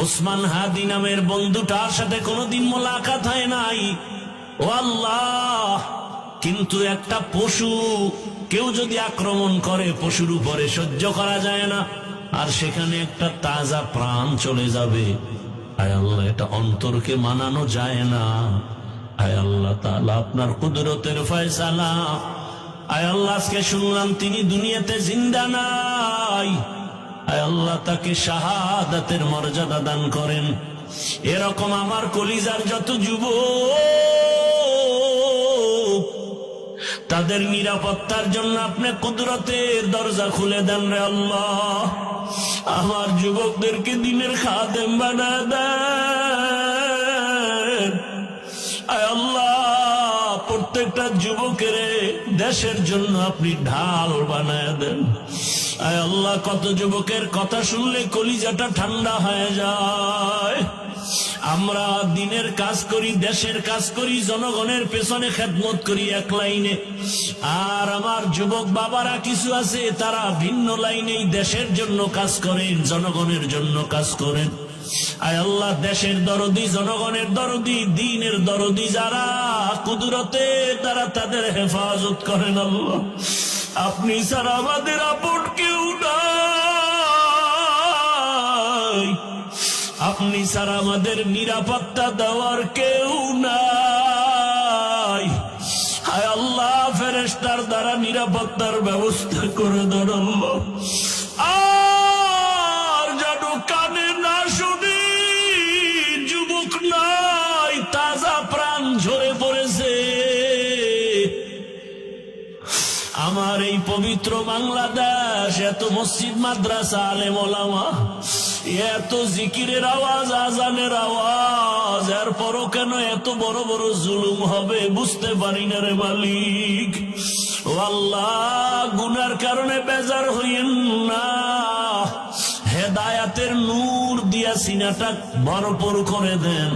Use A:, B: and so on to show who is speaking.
A: ওসমান হাদি নামের বন্ধুটার সাথে কোনোদিন মোলাকাত হয় নাই। ও আল্লাহ, কিন্তু একটা পশু কেউ যদি আক্রমণ করে পশুর উপরে সহ্য করা যায় না, আর সেখানে একটা তাজা প্রাণ চলে যাবে। আয় আল্লাহ, এটা অন্তরকে মানানো যায় না। আয় আল্লাহ তাআলা, আপনার কুদরতের ফয়সালা। আয় আল্লাহ, আজকে শুনলাম তিনি দুনিয়াতে জিন্দা নাই। আয় আল্লাহ, তাকে শাহাদাতের মর্যাদা দান করেন। এরকম আমার কলিজার যত যুবক, তাদের নিরাপত্তার জন্য আপনি কুদরতের দরজা খুলে দেন রে আল্লাহ। আমার যুবকদেরকে দিনের খাদেম বানায় দেন। আয় আল্লাহ, প্রত্যেকটা যুবকের দেশের জন্য আপনি ঢাল বানায় দেন। আয় আল্লাহ, কত যুবকের কথা শুনলে কলিজাটা ঠান্ডা হয়ে যায়। আমরা দিনের কাজ করি, দেশের কাজ করি, জনগণের পেছনে খেদমত করি এক লাইনে, আর আমার যুবক বাবারা কিছু আছে তারা ভিন্ন লাইনেই দেশের জন্য কাজ করেন, জনগণের জন্য কাজ করেন। আয় আল্লাহ, দেশের দরদি, জনগণের দরদি, দ্বীনের দরদি যারা, কুদরতে তারা তাদের হেফাজত করেন। আল্লাহ, আপনি ছাড়া আমাদের আপন কেউ নাই, আপনি ছাড়া আমাদের নিরাপত্তা দেওয়ার কেউ নাই। হায় আল্লাহ, ফেরেশতার দ্বারা নিরাপত্তার ব্যবস্থা করে দেন আল্লাহ। আর যেন কানে না শুনি, যুবক নাই, তাজা প্রাণ ঝরে পড়েছে। আমার এই পবিত্র বাংলাদেশ, এত মসজিদ, মাদ্রাসা, আলেম ওলামা, এত জিকিরের আওয়াজ, আজানের আওয়াজ, এরপরও কেন এত বড় বড় জুলুম হবে বুঝতে পারি না রে মালিক। ও আল্লাহ, গুনার কারণে বেজার হইয়েন না, হেদায়াতের নূর দিয়া সিনাটা ভরপুর করে দেন।